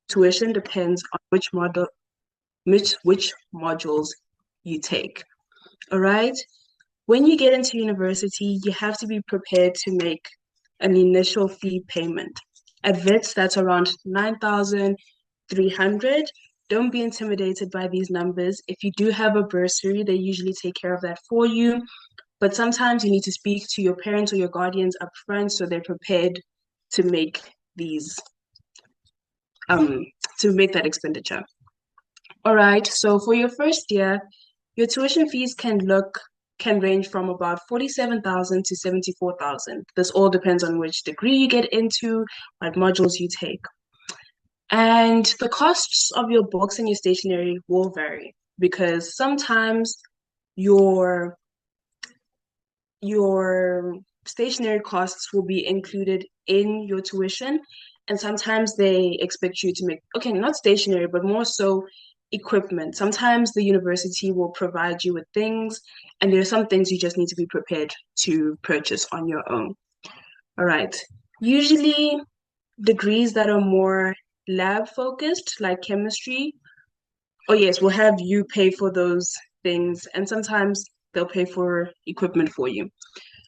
tuition depends on which modules you take. All right. When you get into university, you have to be prepared to make an initial fee payment. At Wits, that's around 9,300. Don't be intimidated by these numbers. If you do have a bursary, they usually take care of that for you. But sometimes you need to speak to your parents or your guardians up front so they're prepared to make these um to make that expenditure. All right, so for your first year, your tuition fees can range from about 47,000 to 74,000. This all depends on which degree you get into, what modules you take. And the costs of your books and your stationery will vary because sometimes your your stationery costs will be included in your tuition, and sometimes they expect you to make, okay, not stationery, but more so equipment. Sometimes the university will provide you with things, and there are some things you just need to be prepared to purchase on your own. All right. Usually, degrees that are more lab focused, like chemistry, oh yes, we'll have you pay for those things, and sometimes they'll pay for equipment for you.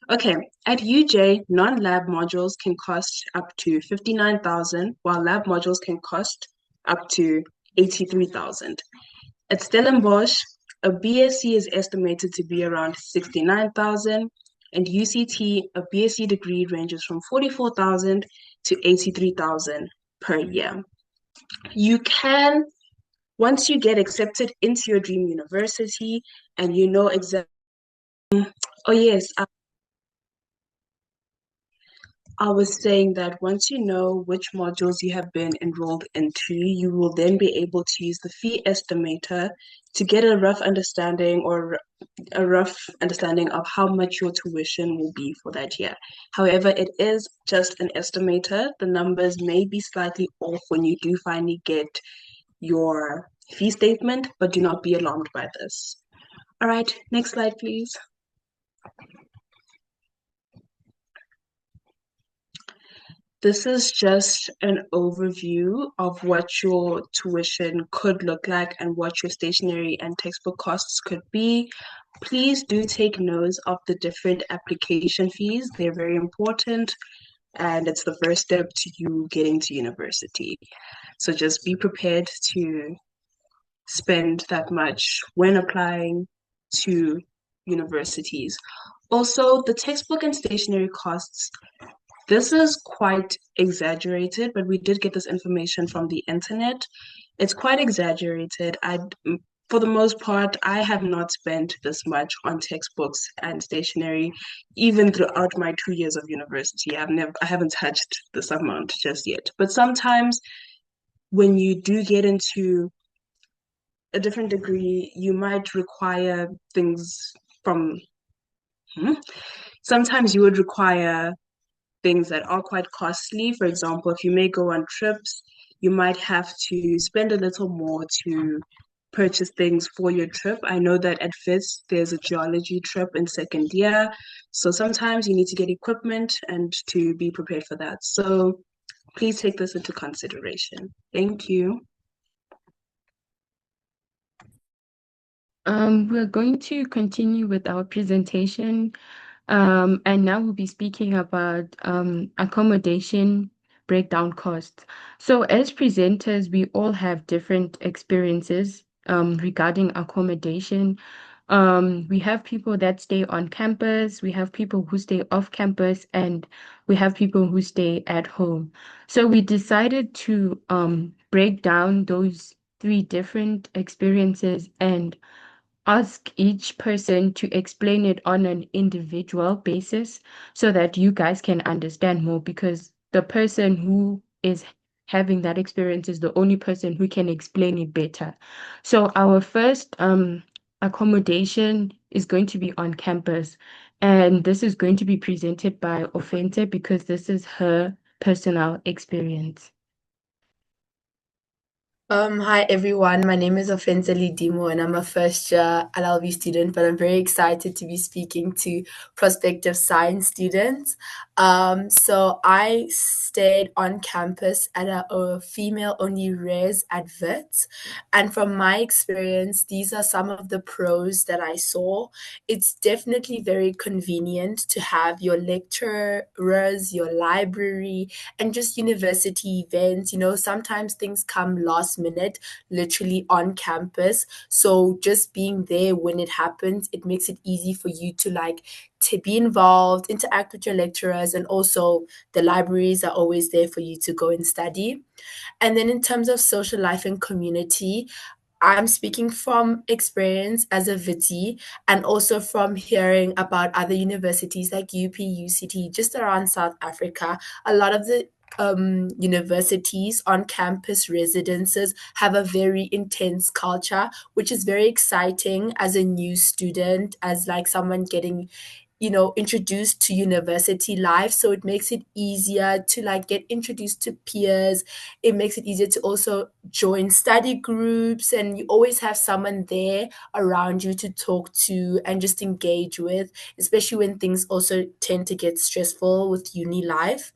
Okay, at UJ, non-lab modules can cost up to 59,000, while lab modules can cost up to 83,000. At Stellenbosch, a BSc is estimated to be around 69,000, and UCT, a BSc degree ranges from 44,000 to 83,000 per year. You can, once you get accepted into your dream university and you know exactly, oh yes, I was saying that once you know which modules you have been enrolled into, you will then be able to use the fee estimator to get a rough understanding of how much your tuition will be for that year. However, it is just an estimator. The numbers may be slightly off when you do finally get your fee statement, but do not be alarmed by this. All right, next slide, please. This is just an overview of what your tuition could look like and what your stationery and textbook costs could be. Please do take notes of the different application fees. They're very important, and it's the first step to you getting to university. So just be prepared to spend that much when applying to universities. Also, the textbook and stationery costs, this is quite exaggerated, but we did get this information from the internet. It's quite exaggerated. For the most part, I have not spent this much on textbooks and stationery, even throughout my 2 years of university. I haven't touched this amount just yet. But sometimes when you do get into a different degree, you might require things from, sometimes you would require things that are quite costly. For example, if you may go on trips, you might have to spend a little more to purchase things for your trip. I know that at Wits, there's a geology trip in second year. So sometimes you need to get equipment and to be prepared for that. So please take this into consideration. Thank you. We're going to continue with our presentation. And now we'll be speaking about accommodation breakdown costs. So as presenters, we all have different experiences regarding accommodation. We have people that stay on campus, we have people who stay off campus, and we have people who stay at home. So we decided to break down those three different experiences and ask each person to explain it on an individual basis so that you guys can understand more because the person who is having that experience is the only person who can explain it better. So our first accommodation is going to be on campus, and this is going to be presented by Ofente because this is her personal experience. Hi everyone, my name is Ofenseli Dimo and I'm a first year LLB student, but I'm very excited to be speaking to prospective science students. So I stayed on campus at a female-only res at Wits, and from my experience, these are some of the pros that I saw. It's definitely very convenient to have your lecturers, your library, and just university events. You know, sometimes things come last minute, literally on campus. So just being there when it happens, it makes it easy for you to like to be involved, interact with your lecturers, and also the libraries are always there for you to go and study. And then in terms of social life and community, I'm speaking from experience as a VITI and also from hearing about other universities like UP, UCT, just around South Africa. A lot of the universities on campus residences have a very intense culture, which is very exciting as a new student, as like someone getting introduced to university life. So it makes it easier to like get introduced to peers. It makes it easier to also join study groups, and you always have someone there around you to talk to and just engage with, especially when things also tend to get stressful with uni life.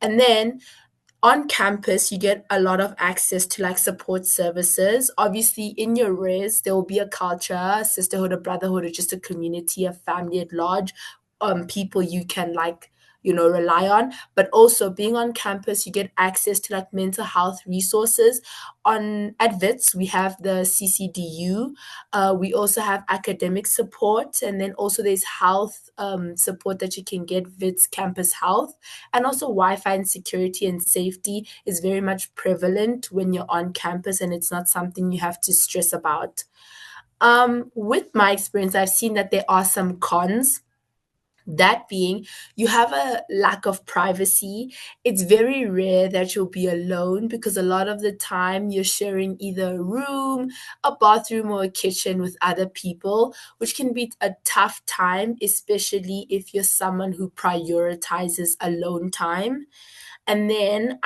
And then on campus, you get a lot of access to like support services. Obviously, in your res, there will be a culture, a sisterhood, a brotherhood, or just a community, a family at large, people you can like, rely on. But also being on campus, you get access to like mental health resources. On at Wits, we have the CCDU. We also have academic support, and then also there's health support that you can get. Wits Campus Health, and also Wi-Fi and security and safety is very much prevalent when you're on campus, and it's not something you have to stress about. With my experience, I've seen that there are some cons. That being, you have a lack of privacy. It's very rare that you'll be alone because a lot of the time you're sharing either a room, a bathroom, or a kitchen with other people, which can be a tough time, especially if you're someone who prioritizes alone time. And then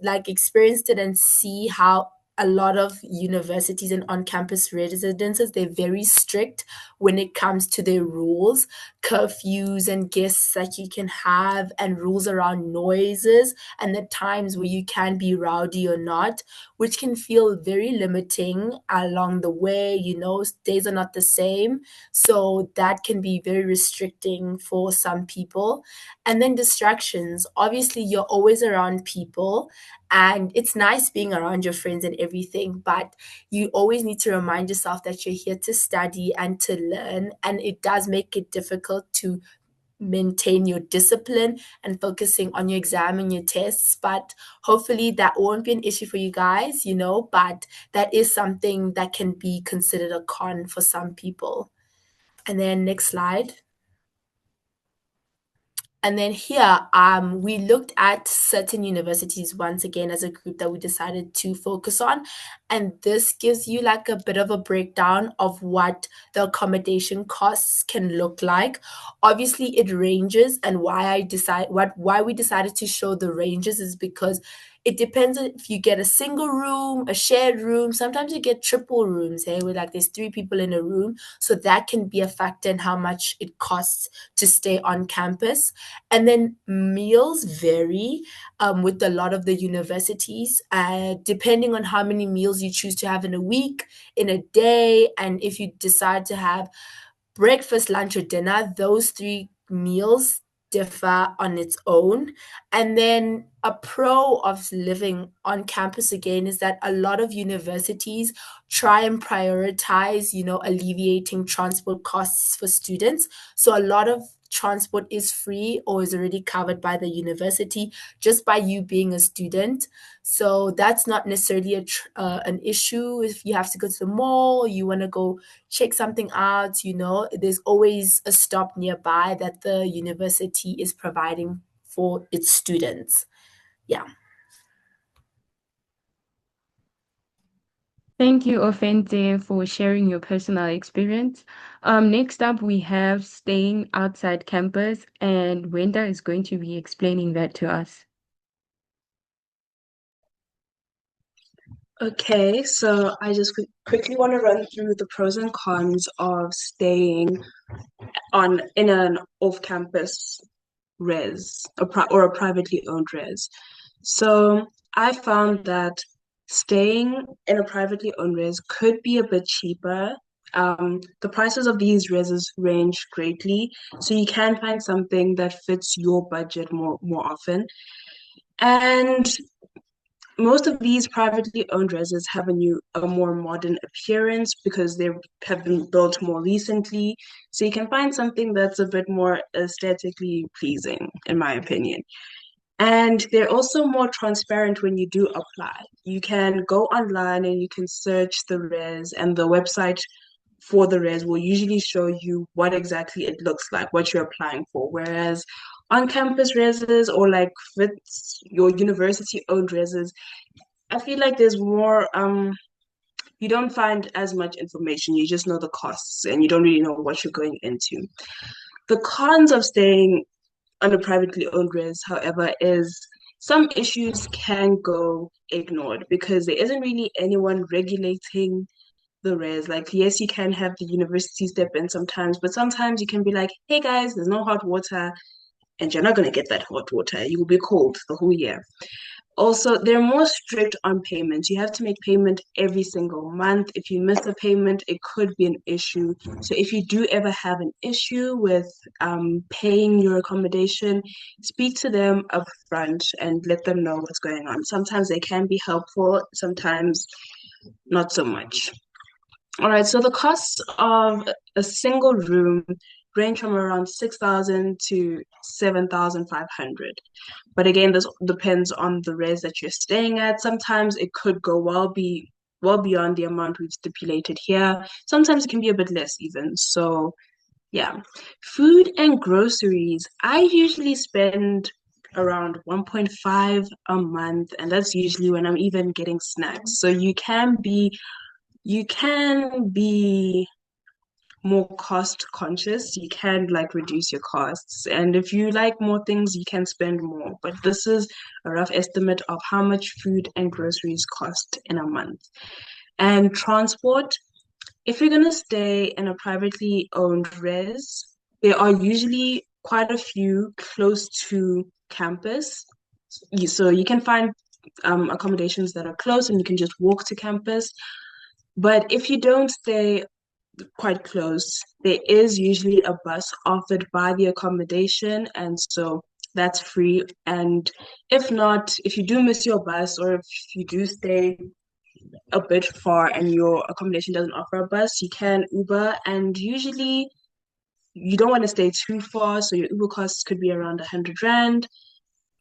like experienced it and see how a lot of universities and on-campus residences, they're very strict when it comes to their rules, curfews and guests that you can have, and rules around noises and the times where you can be rowdy or not, which can feel very limiting along the way. Days are not the same, so that can be very restricting for some people. And then distractions. Obviously, you're always around people, and it's nice being around your friends and everything, but you always need to remind yourself that you're here to study and to learn. And it does make it difficult to maintain your discipline and focusing on your exam and your tests. But hopefully, that won't be an issue for you guys, but that is something that can be considered a con for some people. And then, next slide. And then here, we looked at certain universities once again as a group that we decided to focus on. And this gives you like a bit of a breakdown of what the accommodation costs can look like. Obviously, it ranges, and why we decided to show the ranges is because it depends on if you get a single room, a shared room. Sometimes you get triple rooms, hey, where like there's three people in a room. So that can be a factor in how much it costs to stay on campus. And then meals vary with a lot of the universities, depending on how many meals you choose to have in a week, in a day, and if you decide to have breakfast, lunch, or dinner, those three meals differ on its own. And then a pro of living on campus again is that a lot of universities try and prioritize, alleviating transport costs for students. So a lot of transport is free or is already covered by the university just by you being a student. So that's not necessarily an issue if you have to go to the mall, you want to go check something out. There's always a stop nearby that the university is providing for its students. Yeah. Thank you, Ofente, for sharing your personal experience. Next up, we have staying outside campus, and Wenda is going to be explaining that to us. Okay, so I just quickly want to run through the pros and cons of staying in an off-campus or a privately owned res. So I found that staying in a privately owned res could be a bit cheaper. The prices of these reses range greatly, so you can find something that fits your budget more often. And most of these privately owned reses have a more modern appearance because they have been built more recently. So you can find something that's a bit more aesthetically pleasing, in my opinion. And they're also more transparent when you do apply. You can go online and you can search the res, and the website for the res will usually show you what exactly it looks like, what you're applying for. Whereas on campus reses or like with your university owned reses, I feel like there's more you don't find as much information. You just know the costs and you don't really know what you're going into. The cons of staying on a privately owned res, however, is some issues can go ignored because there isn't really anyone regulating the res. Like, yes, you can have the university step in sometimes, but sometimes you can be like, hey guys, there's no hot water, and you're not going to get that hot water. You will be cold the whole year. Also, they're more strict on payments. You have to make payment every single month. If you miss a payment, it could be an issue. So if you do ever have an issue with paying your accommodation, speak to them upfront and let them know what's going on. Sometimes they can be helpful, sometimes not so much. All right, so the costs of a single room range from around 6,000 to 7,500. But again, this depends on the res that you're staying at. Sometimes it could go well beyond the amount we've stipulated here. Sometimes it can be a bit less even. So yeah. Food and groceries. I usually spend around 1.5 a month, and that's usually when I'm even getting snacks. So you can be more cost conscious. You can like reduce your costs. And if you like more things, you can spend more. But this is a rough estimate of how much food and groceries cost in a month. And transport, if you're gonna stay in a privately owned res, there are usually quite a few close to campus. So you can find accommodations that are close and you can just walk to campus. But if you don't stay quite close, there is usually a bus offered by the accommodation, and so that's free. And if not, if you do miss your bus or if you do stay a bit far and your accommodation doesn't offer a bus, you can Uber, and usually you don't want to stay too far, so your Uber costs could be around 100 Rand,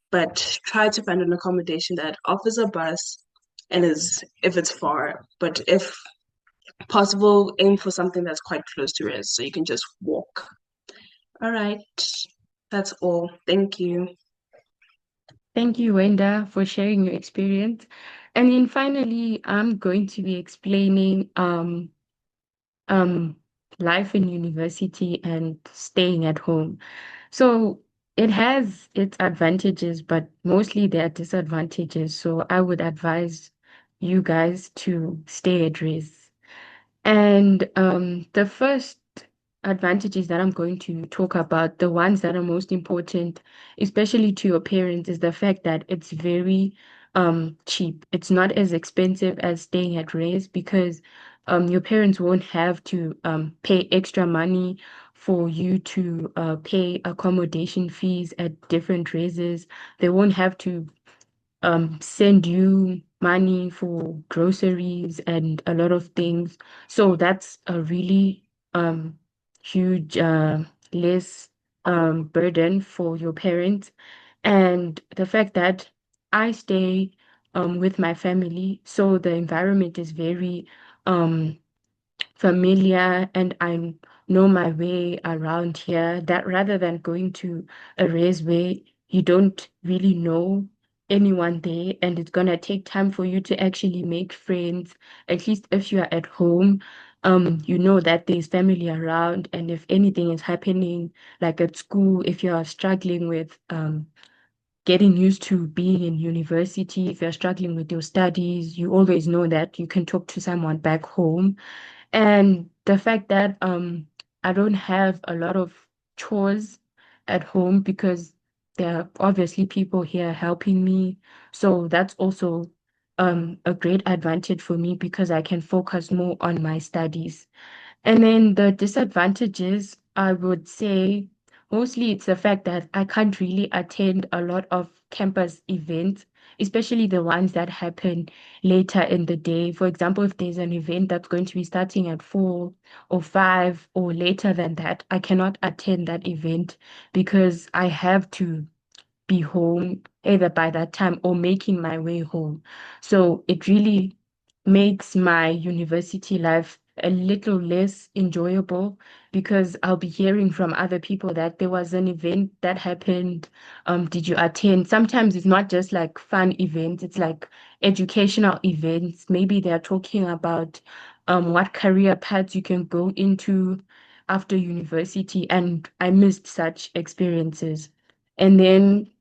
but try to find an accommodation that offers a bus and is if it's far. But if possible, aim for something that's quite close to res so you can just walk. All right, that's all. Thank you. Thank you, Wenda, for sharing your experience. And then finally, I'm going to be explaining um life in university and staying at home. So it has its advantages, but mostly there are disadvantages. So I would advise you guys to stay at res. And the first advantages that I'm going to talk about, the ones that are most important, especially to your parents, is the fact that it's very cheap. It's not as expensive as staying at res because your parents won't have to pay extra money for you to pay accommodation fees at different reses. They won't have to send you money for groceries and a lot of things. So that's a really um huge less burden for your parents. And the fact that I stay with my family, so the environment is very um familiar and I know my way around here, that rather than going to a race where you don't really know anyone there and it's gonna take time for you to actually make friends, at least if you are at home, you know that there's family around, and if anything is happening, like at school, if you are struggling with getting used to being in university, if you're struggling with your studies, you always know that you can talk to someone back home. And the fact that I don't have a lot of chores at home because there are obviously people here helping me. So that's also a great advantage for me because I can focus more on my studies. And then the disadvantages, I would say mostly it's the fact that I can't really attend a lot of campus events, especially the ones that happen later in the day. For example, if there's an event that's going to be starting at 4 or 5 or later than that, I cannot attend that event because I have to be home either by that time or making my way home. So it really makes my university life a little less enjoyable because I'll be hearing from other people that there was an event that happened. Did you attend? Sometimes it's not just like fun events, it's like educational events. Maybe they're talking about what career paths you can go into after university, and I missed such experiences. And then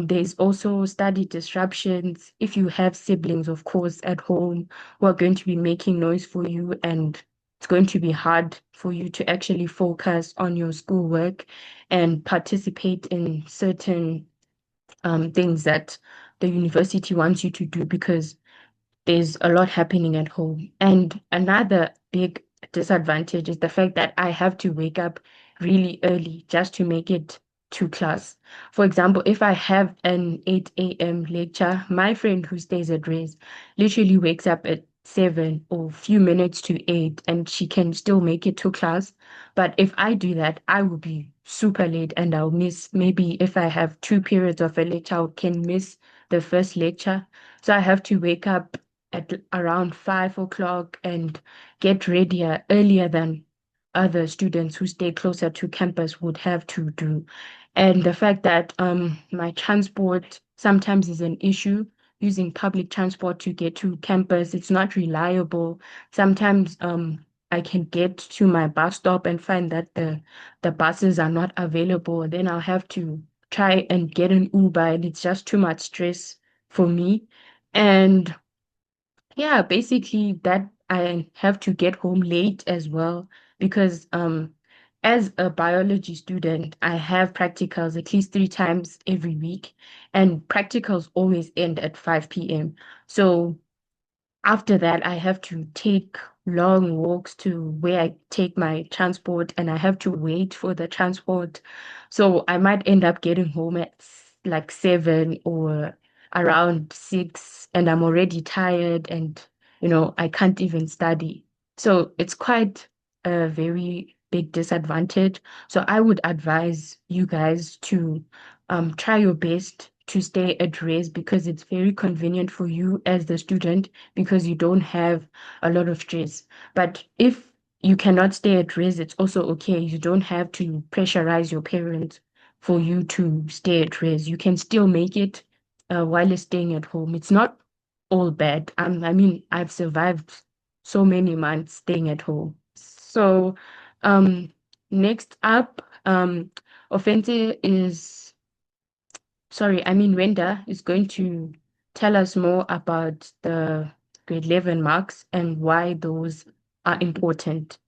there's also study disruptions. If you have siblings, of course, at home who are going to be making noise for you, and it's going to be hard for you to actually focus on your schoolwork and participate in certain things that the university wants you to do because there's a lot happening at home. And another big disadvantage is the fact that I have to wake up really early just to make it to class. For example, if I have an 8 a.m. lecture, my friend who stays at Res literally wakes up at 7 or few minutes to 8 and she can still make it to class. But if I do that, I will be super late and I'll miss maybe if I have 2 periods of a lecture, I can miss the first lecture. So I have to wake up at around 5 o'clock and get ready earlier than other students who stay closer to campus would have to do. And the fact that my transport sometimes is an issue, using public transport to get to campus, it's not reliable. Sometimes I can get to my bus stop and find that the buses are not available. Then I'll have to try and get an Uber, and it's just too much stress for me. And yeah, basically that I have to get home late as well because as a biology student, I have practicals at least 3 times every week, and practicals always end at 5 p.m. So after that, I have to take long walks to where I take my transport, and I have to wait for the transport. So I might end up getting home at like 7 or around 6, and I'm already tired, and I can't even study. So it's quite a very big disadvantage. So I would advise you guys to try your best to stay at rest because it's very convenient for you as the student because you don't have a lot of stress. But if you cannot stay at rest, it's also okay. You don't have to pressurize your parents for you to stay at rest. You can still make it while you're staying at home. It's not all bad. I mean, I've survived so many months staying at home. So, um, next up, Offense is Wenda is going to tell us more about the grade 11 marks and why those are important.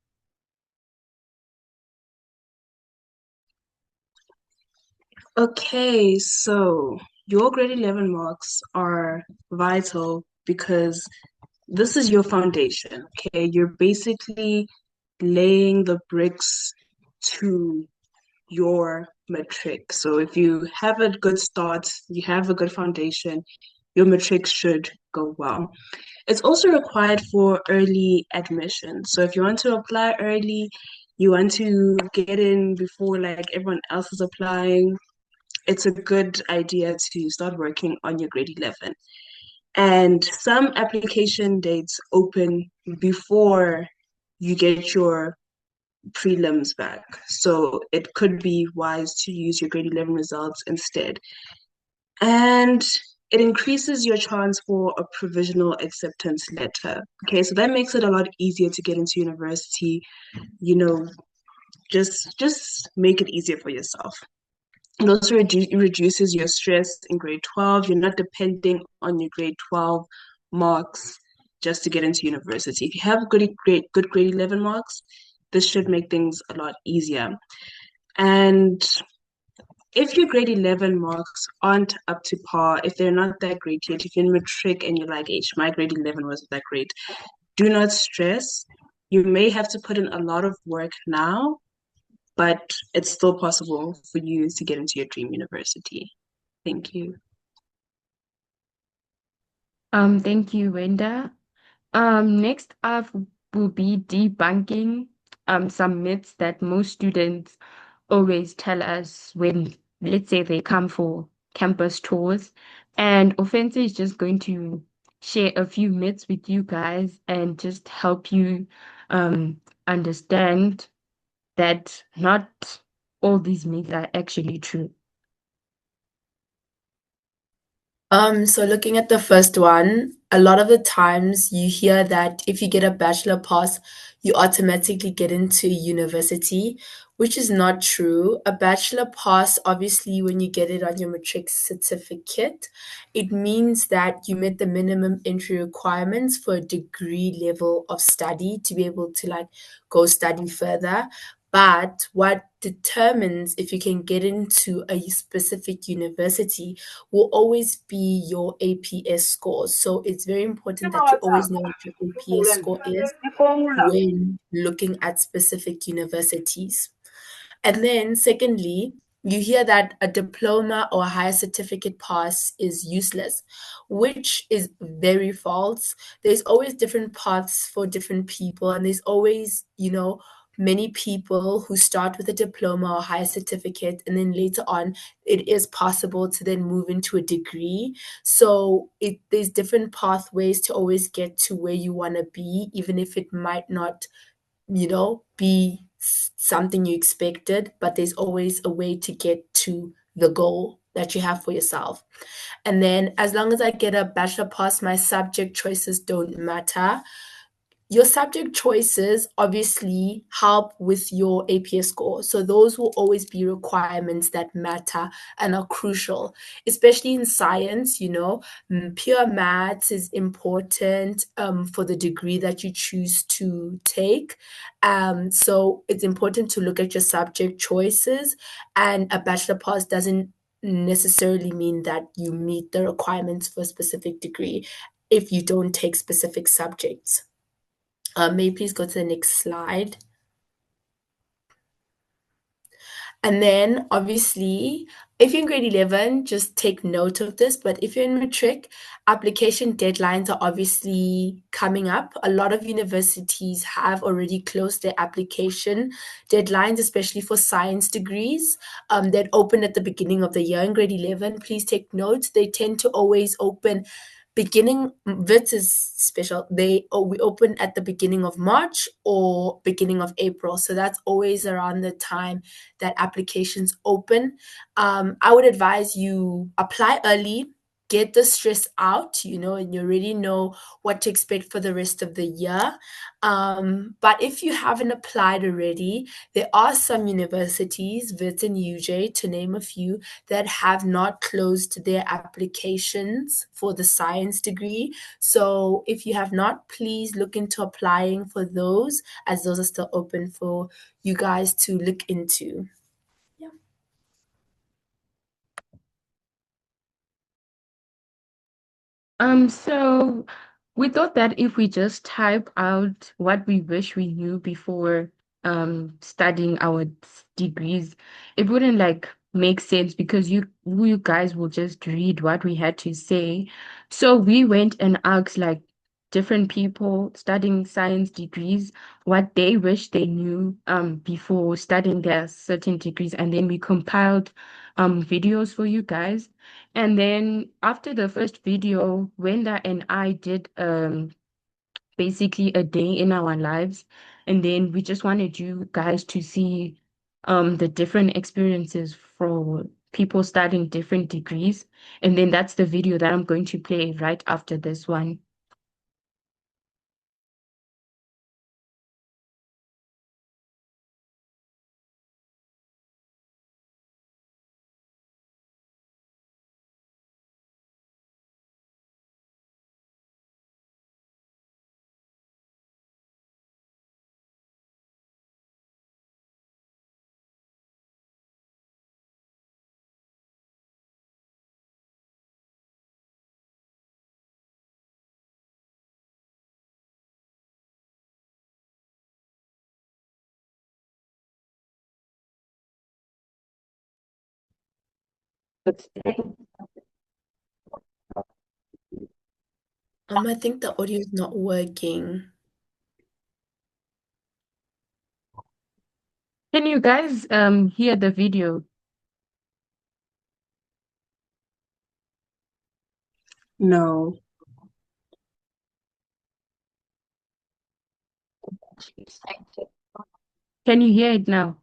Okay, so your grade 11 marks are vital because this is your foundation, okay? You're basically laying the bricks to your matric. So if you have a good start, you have a good foundation, your matric should go well. It's also required for early admission. So if you want to apply early, you want to get in before like everyone else is applying, it's a good idea to start working on your grade 11. And some application dates open before you get your prelims back. So it could be wise to use your grade 11 results instead. And it increases your chance for a provisional acceptance letter. Okay, so that makes it a lot easier to get into university. You know, just make it easier for yourself. It also reduces your stress in grade 12. You're not depending on your grade 12 marks just to get into university. If you have good grade 11 marks, this should make things a lot easier. And if your grade 11 marks aren't up to par, if they're not that great yet, if you're in matric and you're like, H, my grade 11 wasn't that great, do not stress. You may have to put in a lot of work now, but it's still possible for you to get into your dream university. Thank you. Thank you, Wenda. Next up will be debunking some myths that most students always tell us when, let's say, they come for campus tours. And Offense is just going to share a few myths with you guys and just help you understand that not all these myths are actually true. So looking at the first one, a lot of the times you hear that if you get a bachelor pass, you automatically get into university, which is not true. A bachelor pass, obviously, when you get it on your matric certificate, it means that you met the minimum entry requirements for a degree level of study to be able to like go study further. But what determines if you can get into a specific university will always be your APS score. So it's very important that you always know what your APS score is when looking at specific universities. And then, secondly, you hear that a diploma or a higher certificate pass is useless, which is very false. There's always different paths for different people, and there's always, many people who start with a diploma or higher certificate, and then later on, it is possible to then move into a degree. So there's different pathways to always get to where you want to be, even if it might not be something you expected, but there's always a way to get to the goal that you have for yourself. And then as long as I get a bachelor pass, my subject choices don't matter. Your subject choices obviously help with your APS score. So those will always be requirements that matter and are crucial, especially in science, pure maths is important for the degree that you choose to take. So it's important to look at your subject choices, and a bachelor pass doesn't necessarily mean that you meet the requirements for a specific degree if you don't take specific subjects. May you please go to the next slide? And then obviously, if you're in grade 11, just take note of this. But if you're in matric, application deadlines are obviously coming up. A lot of universities have already closed their application deadlines, especially for science degrees that open at the beginning of the year in grade 11. Please take note. They tend to always open beginning. Wits is special. We open at the beginning of March or beginning of April. So that's always around the time that applications open. I would advise you apply early, get the stress out, and you already know what to expect for the rest of the year. But if you haven't applied already, there are some universities, Wits and UJ, to name a few, that have not closed their applications for the science degree. So if you have not, please look into applying for those, as those are still open for you guys to look into. Yeah. So we thought that if we just type out what we wish we knew before studying our degrees, it wouldn't like make sense because you guys will just read what we had to say. So we went and asked like different people studying science degrees what they wish they knew before studying their certain degrees, and then we compiled videos for you guys. And then after the first video, Wenda and I did basically a day in our lives. And then we just wanted you guys to see the different experiences for people studying different degrees. And then that's the video that I'm going to play right after this one. I think the audio is not working. Can you guys hear the video? No. Can you hear it now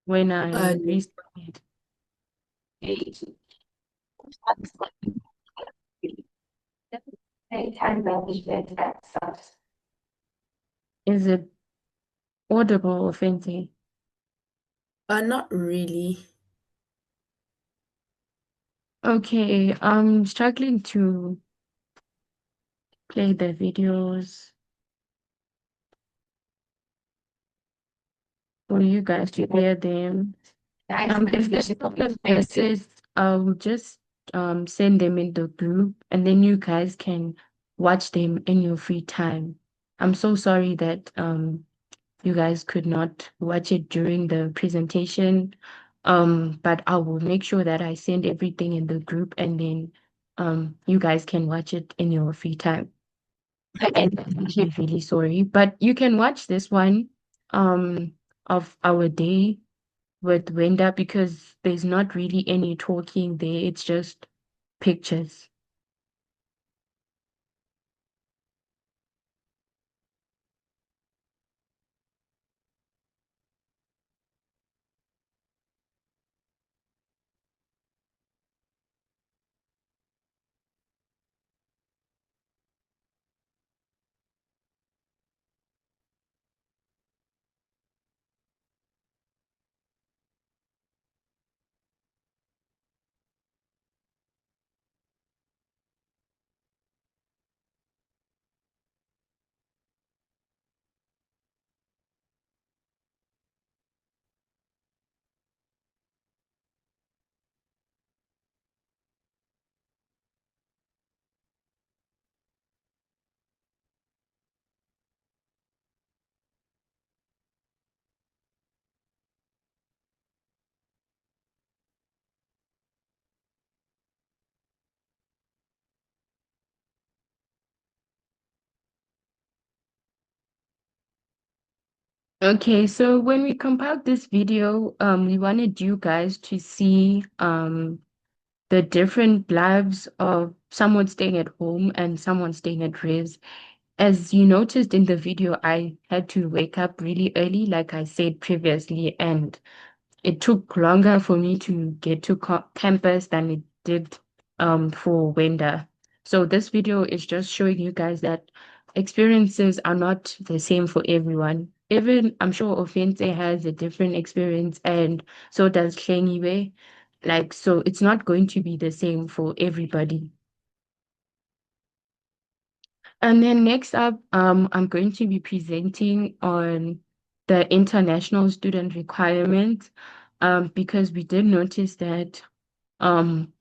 when I No. restart it? Is it audible or faintly? Not really. Okay, I'm struggling to play the videos for you guys to hear them. If there's a couple of messages, I'll just send them in the group and then you guys can watch them in your free time. I'm so sorry that you guys could not watch it during the presentation. But I will make sure that I send everything in the group and then you guys can watch it in your free time. And I'm really sorry, but you can watch this one of our day with Wenda because there's not really any talking there. It's just pictures. Okay, so when we compiled this video, we wanted you guys to see the different lives of someone staying at home and someone staying at res. As you noticed in the video, I had to wake up really early, like I said previously, and it took longer for me to get to campus than it did for Wenda. So this video is just showing you guys that experiences are not the same for everyone. Even I'm sure Offense has a different experience, and so does Klengiwe. Like, so it's not going to be the same for everybody. And then next up, I'm going to be presenting on the international student requirement, because we did notice that um,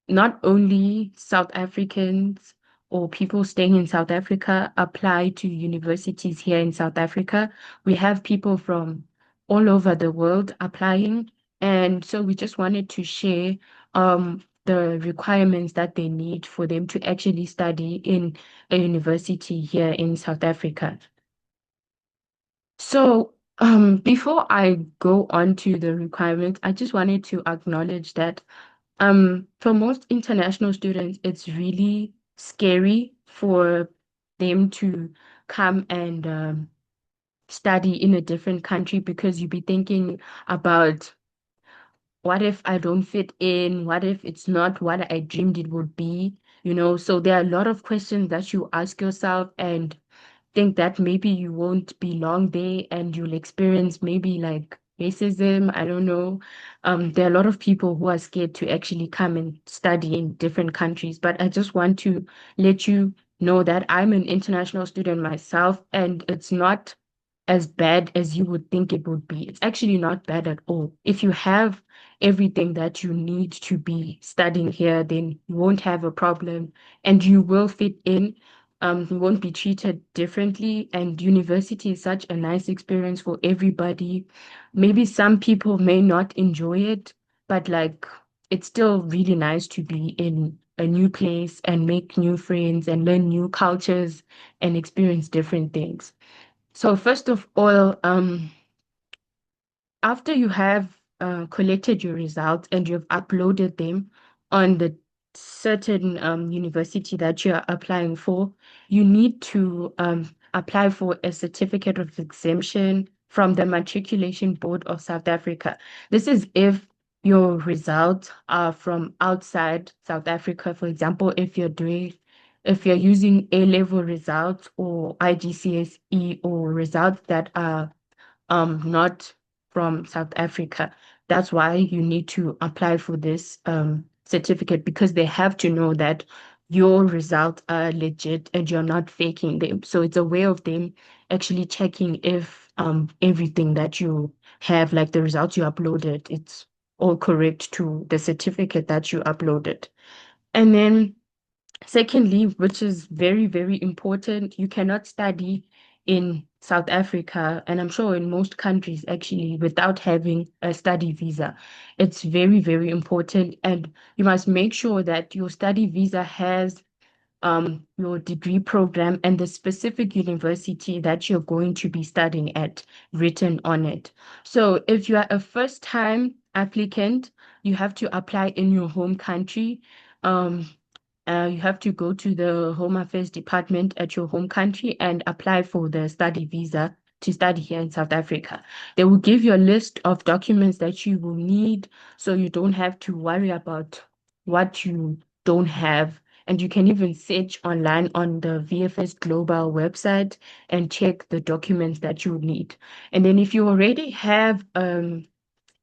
not only South Africans or people staying in South Africa apply to universities here in South Africa. We have people from all over the world applying. And so we just wanted to share the requirements that they need for them to actually study in a university here in South Africa. So before I go on to the requirements, I just wanted to acknowledge that for most international students, it's really scary for them to come and study in a different country because you'll be thinking about what if I don't fit in? What if it's not what I dreamed it would be? So there are a lot of questions that you ask yourself and think that maybe you won't be long there and you'll experience maybe like racism. I don't know. There are a lot of people who are scared to actually come and study in different countries, but I just want to let you know that I'm an international student myself, and it's not as bad as you would think it would be. It's actually not bad at all. If you have everything that you need to be studying here, then you won't have a problem and you will fit in. You won't be treated differently. And university is such a nice experience for everybody. Maybe some people may not enjoy it, but like it's still really nice to be in a new place and make new friends and learn new cultures and experience different things. So first of all, after you have collected your results and you've uploaded them on the certain university that you're applying for, you need to apply for a certificate of exemption from the Matriculation Board of South Africa. This is if your results are from outside South Africa. For example, if you're using A-level results or IGCSE or results that are not from South Africa. That's why you need to apply for this certificate because they have to know that your results are legit and you're not faking them. So it's a way of them actually checking if everything that you have, like the results you uploaded, it's all correct to the certificate that you uploaded. And then secondly, which is very, very important, you cannot study in South Africa, and I'm sure in most countries actually, without having a study visa. It's very, very important, and you must make sure that your study visa has your degree program and the specific university that you're going to be studying at written on it. So if you are a first-time applicant, you have to apply in your home country. Um, you have to go to the Home Affairs Department at your home country and apply for the study visa to study here in South Africa. They will give you a list of documents that you will need, so you don't have to worry about what you don't have. And you can even search online on the VFS Global website and check the documents that you need. And then if you already have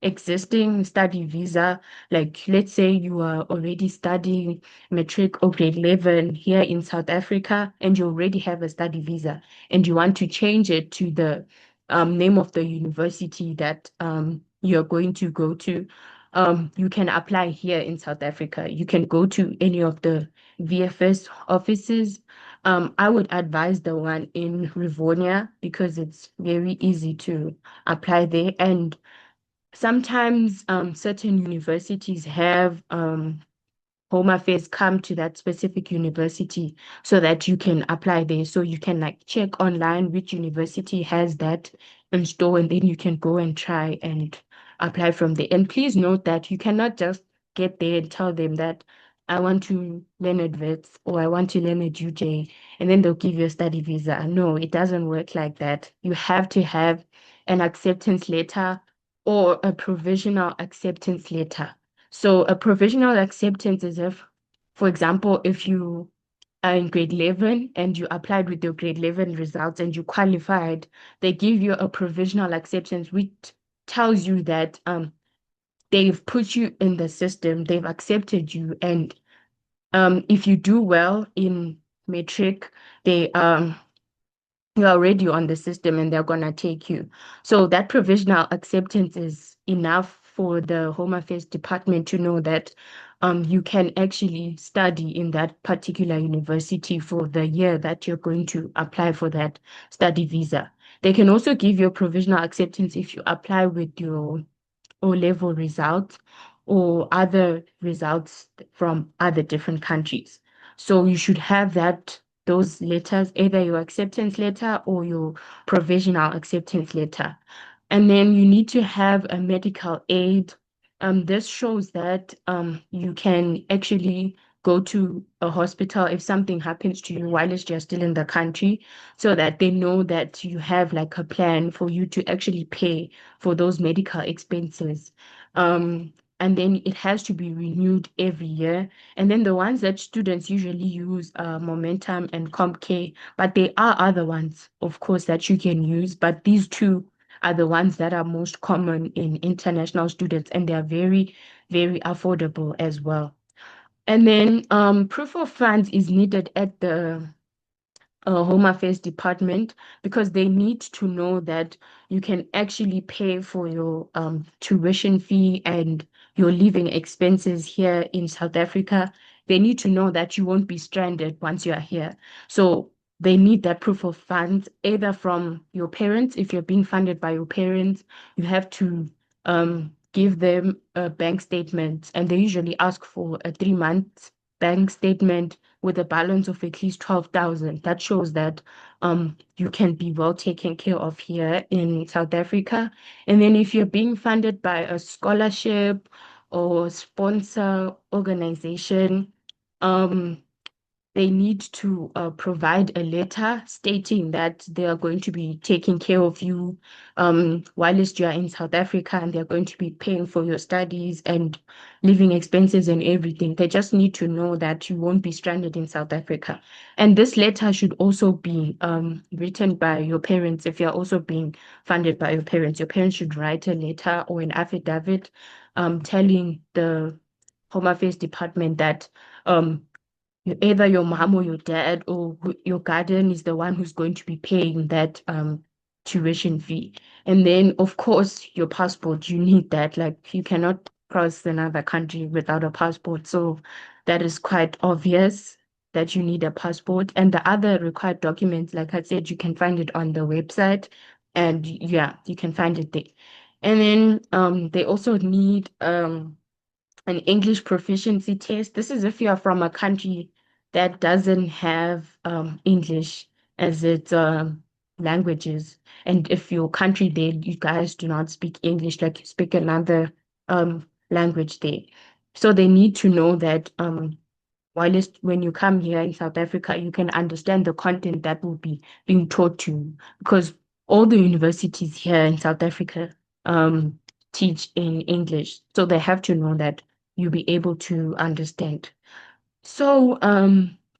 existing study visa, like let's say you are already studying matric or grade 11 here in South Africa and you already have a study visa and you want to change it to the name of the university that you're going to go to, you can apply here in South Africa. You can go to any of the VFS offices. I would advise the one in Rivonia because it's very easy to apply there. And sometimes certain universities have Home Affairs come to that specific university so that you can apply there. So you can like check online which university has that in store, and then you can go and try and apply from there. And please note that you cannot just get there and tell them that I want to learn at Wits or I want to learn at UJ, and then they'll give you a study visa. No, it doesn't work like that. You have to have an acceptance letter or a provisional acceptance letter. So a provisional acceptance is if, for example, if you are in grade 11 and you applied with your grade 11 results and you qualified, they give you a provisional acceptance, which tells you that they've put you in the system, they've accepted you, and if you do well in matric, they you're already on the system and they're gonna take you. So that provisional acceptance is enough for the Home Affairs Department to know that you can actually study in that particular university for the year that you're going to apply for that study visa. They can also give you a provisional acceptance if you apply with your O-level results or other results from other different countries. So you should have those letters, either your acceptance letter or your provisional acceptance letter. And then you need to have a medical aid. This shows that you can actually go to a hospital if something happens to you while you're still in the country, so that they know that you have like a plan for you to actually pay for those medical expenses. Um, and then it has to be renewed every year. And then the ones that students usually use are Momentum and CompK, but there are other ones, of course, that you can use. But these two are the ones that are most common in international students, and they are very, very affordable as well. And then proof of funds is needed at the Home Affairs Department because they need to know that you can actually pay for your tuition fee and your living expenses here in South Africa. They need to know that you won't be stranded once you are here. So they need that proof of funds either from your parents. If you're being funded by your parents, you have to give them a bank statement, and they usually ask for a 3 month bank statement with a balance of at least 12,000. That shows that you can be well taken care of here in South Africa. And then if you're being funded by a scholarship or sponsor organization, um, they need to provide a letter stating that they are going to be taking care of you whilst you are in South Africa, and they're going to be paying for your studies and living expenses and everything. They just need to know that you won't be stranded in South Africa. And this letter should also be written by your parents. If you're also being funded by your parents should write a letter or an affidavit telling the Home Affairs Department that either your mom or your dad or your guardian is the one who's going to be paying that tuition fee. And then, of course, your passport, you need that. Like, you cannot cross another country without a passport. So that is quite obvious that you need a passport. And the other required documents, like I said, you can find it on the website. And yeah, you can find it there. And then they also need an English proficiency test. This is if you are from a country that doesn't have English as its languages. And if your country there, you guys do not speak English, like you speak another language there. So they need to know that whilst when you come here in South Africa, you can understand the content that will be being taught to you. Because all the universities here in South Africa um, teach in English. So they have to know that you'll be able to understand. So,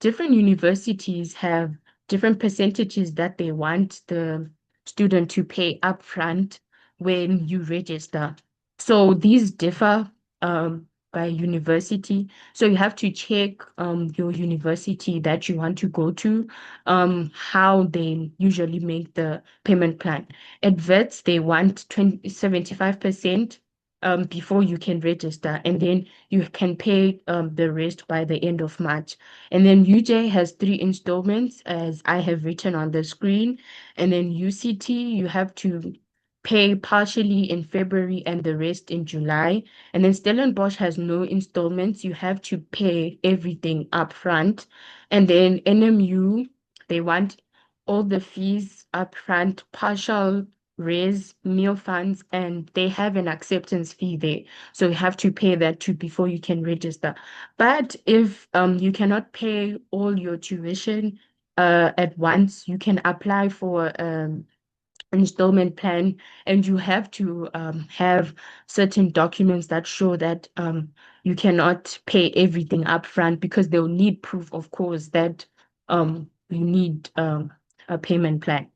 different universities have different percentages that they want the student to pay upfront when you register. So these differ by university. So you have to check your university that you want to go to, how they usually make the payment plan. At Wits, they want 75% before you can register, and then you can pay the rest by the end of March. And then UJ has 3 installments, as I have written on the screen. And then UCT, you have to pay partially in February and the rest in July. And then Stellenbosch has no installments. You have to pay everything upfront. And then NMU, they want all the fees upfront, partial raise meal funds, and they have an acceptance fee there. So you have to pay that too before you can register. But if you cannot pay all your tuition at once, you can apply for installment plan, and you have to have certain documents that show that you cannot pay everything upfront, because they'll need proof, of course, that you need a payment plan.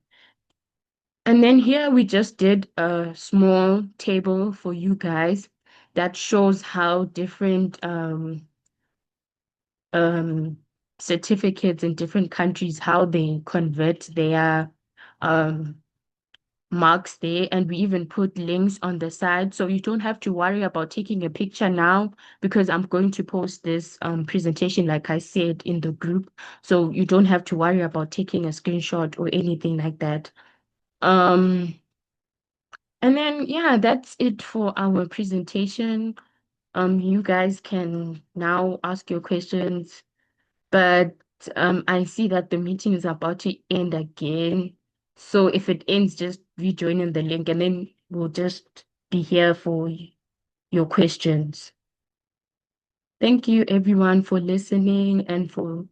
And then here we just did a small table for you guys that shows how different um, certificates in different countries, how they convert their um, marks there. And we even put links on the side. So you don't have to worry about taking a picture now, because I'm going to post this presentation, like I said, in the group. So you don't have to worry about taking a screenshot or anything like that. Um, And then, yeah, that's it for our presentation. You guys can now ask your questions, but I see that the meeting is about to end again. So if it ends, just rejoin the link, and then we'll just be here for your questions. Thank you, everyone, for listening and for